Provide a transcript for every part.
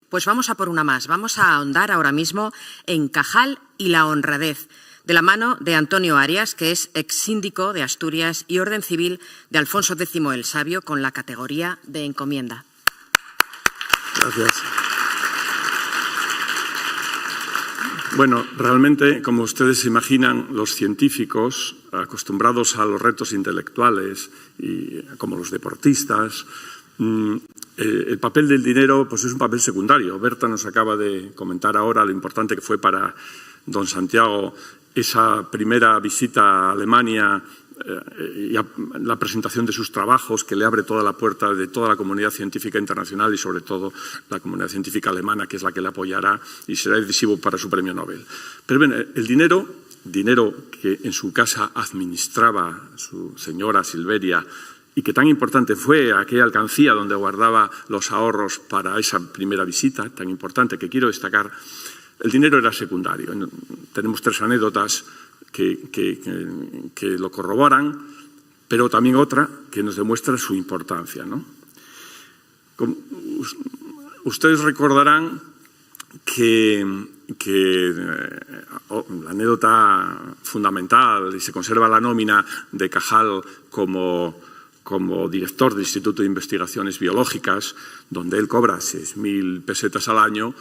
Pues vamos a por una más. Vamos a ahondar ahora mismo en Cajal y la honradez, de la mano de Antonio Arias, que es exsíndico de Asturias y Orden Civil de Alfonso X el Sabio, con la categoría de encomienda. Gracias. Bueno, realmente, como ustedes se imaginan, los científicos, acostumbrados a los retos intelectuales, y como los deportistas, el papel del dinero pues es un papel secundario. Berta nos acaba de comentar ahora lo importante que fue para don Santiago esa primera visita a Alemania y la presentación de sus trabajos, que le abre toda la puerta de toda la comunidad científica internacional y sobre todo la comunidad científica alemana, que es la que le apoyará y será decisivo para su premio Nobel. Pero bien, el dinero que en su casa administraba su señora Silveria, y que tan importante fue aquella alcancía donde guardaba los ahorros para esa primera visita, tan importante que quiero destacar, el dinero era secundario. Tenemos 3 anécdotas que lo corroboran, pero también otra que nos demuestra su importancia, ¿no? Ustedes recordarán que la anécdota fundamental, y se conserva la nómina de Cajal como director del Instituto de Investigaciones Biológicas, donde él cobra 6.000 pesetas al año,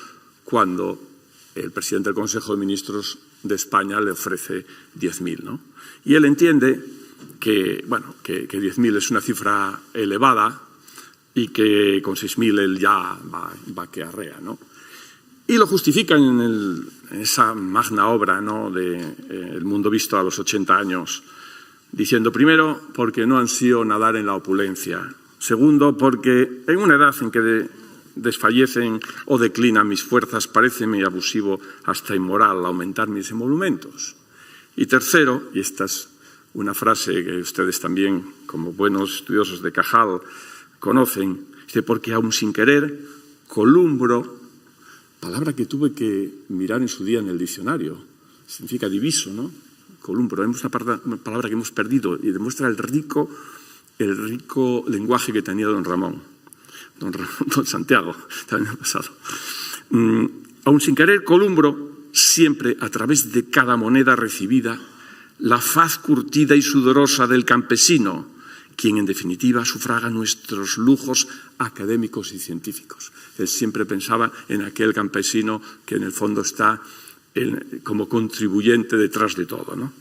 cuando el presidente del Consejo de Ministros de España le ofrece 10.000, ¿no? Y él entiende que 10.000 es una cifra elevada y que con 6.000 él ya va que arrea, ¿no? Y lo justifican en esa magna obra, ¿no?, de El mundo visto a los 80 años, diciendo, primero, porque no ansío nadar en la opulencia. Segundo, porque en una edad en que desfallecen o declinan mis fuerzas, paréceme abusivo hasta inmoral aumentar mis emolumentos. Y tercero, y esta es una frase que ustedes también, como buenos estudiosos de Cajal, conocen, dice, porque aún sin querer, columbro, palabra que tuve que mirar en su día en el diccionario, significa diviso, ¿no? Columbro, es una palabra que hemos perdido y demuestra el rico lenguaje que tenía don Santiago, también ha pasado. Aún sin querer, columbro siempre a través de cada moneda recibida la faz curtida y sudorosa del campesino, quien en definitiva sufraga nuestros lujos académicos y científicos. Él siempre pensaba en aquel campesino que en el fondo está como contribuyente detrás de todo, ¿no?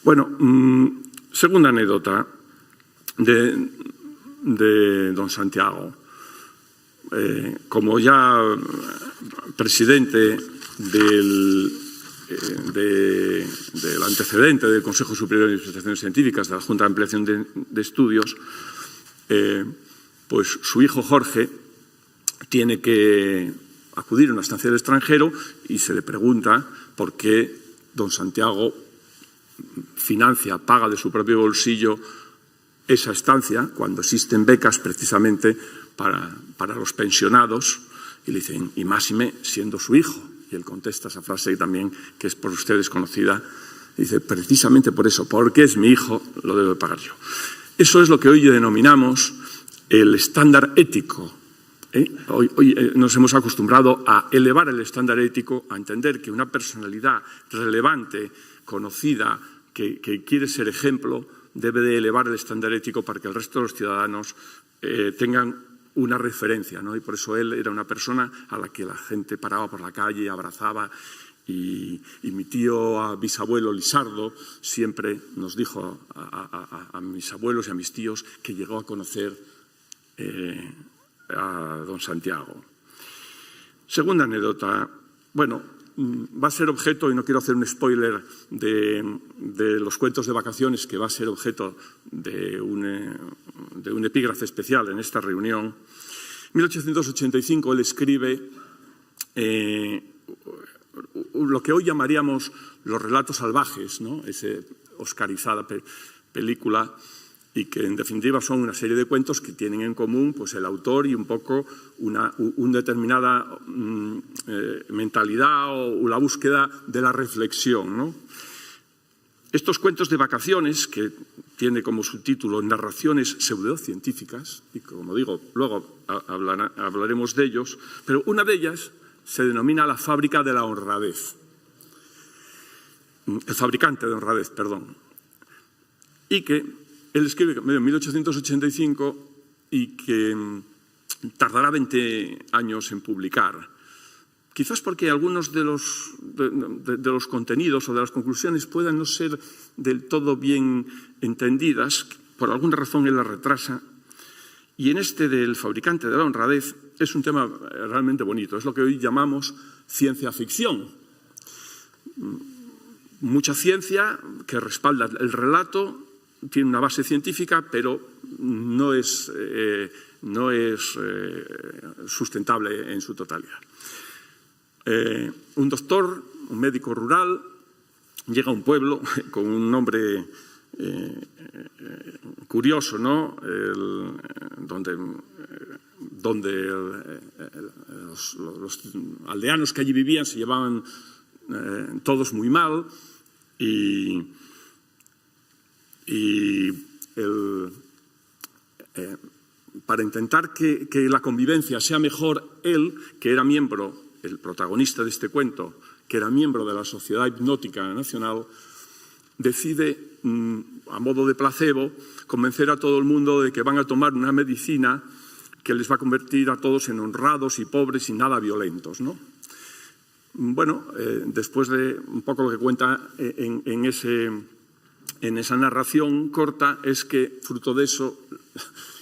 Bueno, segunda anécdota de don Santiago. Como ya presidente del antecedente del Consejo Superior de Investigaciones Científicas, de la Junta de Ampliación de Estudios, pues su hijo Jorge tiene que acudir a una estancia del extranjero y se le pregunta por qué don Santiago paga de su propio bolsillo esa estancia, cuando existen becas precisamente para los pensionados, y le dicen, y máxime siendo su hijo. Y él contesta esa frase también, que es por ustedes conocida, dice, precisamente por eso, porque es mi hijo, lo debo de pagar yo. Eso es lo que hoy denominamos el estándar ético. Hoy nos hemos acostumbrado a elevar el estándar ético, a entender que una personalidad relevante, conocida, que quiere ser ejemplo, debe de elevar el estándar ético para que el resto de los ciudadanos tengan una referencia, ¿no? Y por eso él era una persona a la que la gente paraba por la calle, abrazaba, y mi tío bisabuelo Lisardo siempre nos dijo a mis abuelos y a mis tíos que llegó a conocer a don Santiago. Segunda anécdota, bueno, va a ser objeto, y no quiero hacer un spoiler, de los cuentos de vacaciones, que va a ser objeto de un epígrafe especial en esta reunión. En 1885 él escribe lo que hoy llamaríamos los relatos salvajes, ¿no? Esa oscarizada película, y que en definitiva son una serie de cuentos que tienen en común pues el autor y un poco una determinada mentalidad o la búsqueda de la reflexión, ¿no? Estos cuentos de vacaciones, que tiene como subtítulo Narraciones pseudocientíficas, y como digo, luego hablaremos de ellos, pero una de ellas se denomina La fábrica de la honradez. El fabricante de honradez, perdón. Y que él escribe en 1885 y que tardará 20 años en publicar. Quizás porque algunos de los contenidos o de las conclusiones puedan no ser del todo bien entendidas, por alguna razón él las retrasa. Y en este del fabricante de la honradez es un tema realmente bonito, es lo que hoy llamamos ciencia ficción. Mucha ciencia que respalda el relato, tiene una base científica, pero no es sustentable en su totalidad. Un doctor, un médico rural, llega a un pueblo con un nombre curioso, ¿no? Donde los aldeanos que allí vivían se llevaban todos muy mal para intentar que la convivencia sea mejor, él, que era miembro, el protagonista de este cuento, que era miembro de la Sociedad Hipnótica Nacional, decide, a modo de placebo, convencer a todo el mundo de que van a tomar una medicina que les va a convertir a todos en honrados y pobres y nada violentos, ¿no? Bueno, después de un poco lo que cuenta en esa narración corta, es que, fruto de eso,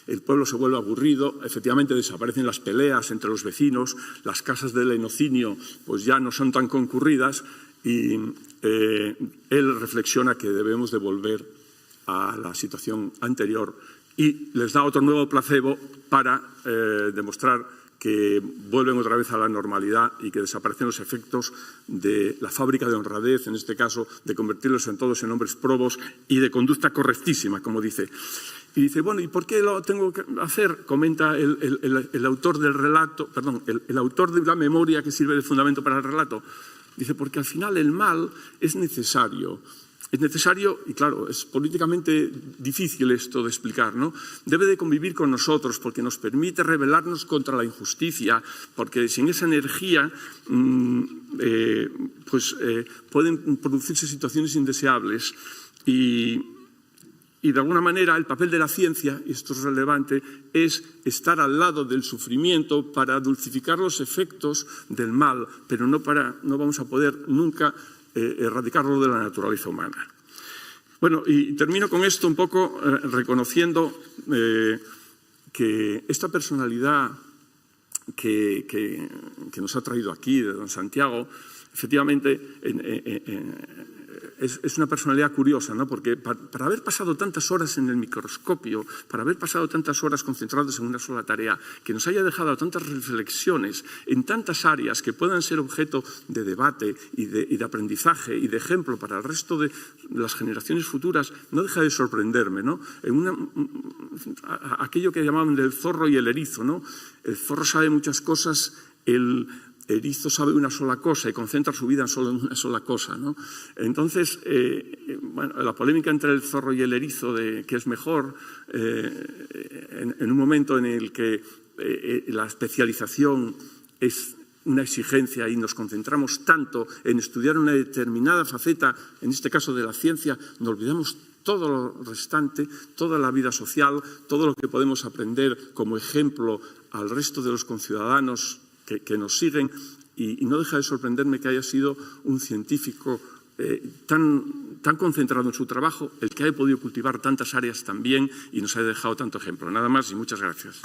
el pueblo se vuelve aburrido, efectivamente desaparecen las peleas entre los vecinos, las casas del lenocinio pues ya no son tan concurridas y él reflexiona que debemos de volver a la situación anterior y les da otro nuevo placebo para demostrar que vuelven otra vez a la normalidad y que desaparecen los efectos de la fábrica de honradez, en este caso, de convertirlos en todos en hombres probos y de conducta correctísima, como dice. Y dice, bueno, ¿y por qué lo tengo que hacer? Comenta el autor del relato, perdón, el autor de la memoria que sirve de fundamento para el relato. Dice, porque al final el mal es necesario. Es necesario, y claro, es políticamente difícil esto de explicar, ¿no? Debe de convivir con nosotros porque nos permite rebelarnos contra la injusticia, porque sin esa energía pueden producirse situaciones indeseables y de alguna manera el papel de la ciencia, y esto es relevante, es estar al lado del sufrimiento para dulcificar los efectos del mal, pero no vamos a poder nunca erradicarlo de la naturaleza humana. Bueno, y termino con esto un poco reconociendo que esta personalidad que nos ha traído aquí, de don Santiago, efectivamente es una personalidad curiosa, ¿no? Porque para haber pasado tantas horas en el microscopio, para haber pasado tantas horas concentrados en una sola tarea, que nos haya dejado tantas reflexiones en tantas áreas que puedan ser objeto de debate y de aprendizaje y de ejemplo para el resto de las generaciones futuras, no deja de sorprenderme, ¿no? Aquello que llamaban del zorro y el erizo, ¿no? El zorro sabe muchas cosas, el erizo sabe una sola cosa y concentra su vida solo en una sola cosa, ¿no? Entonces, bueno, la polémica entre el zorro y el erizo de qué es mejor, en un momento en el que la especialización es una exigencia y nos concentramos tanto en estudiar una determinada faceta, en este caso de la ciencia, nos olvidamos todo lo restante, toda la vida social, todo lo que podemos aprender como ejemplo al resto de los conciudadanos que nos siguen, y no deja de sorprenderme que haya sido un científico tan concentrado en su trabajo, el que haya podido cultivar tantas áreas tan bien y nos haya dejado tanto ejemplo. Nada más y muchas gracias.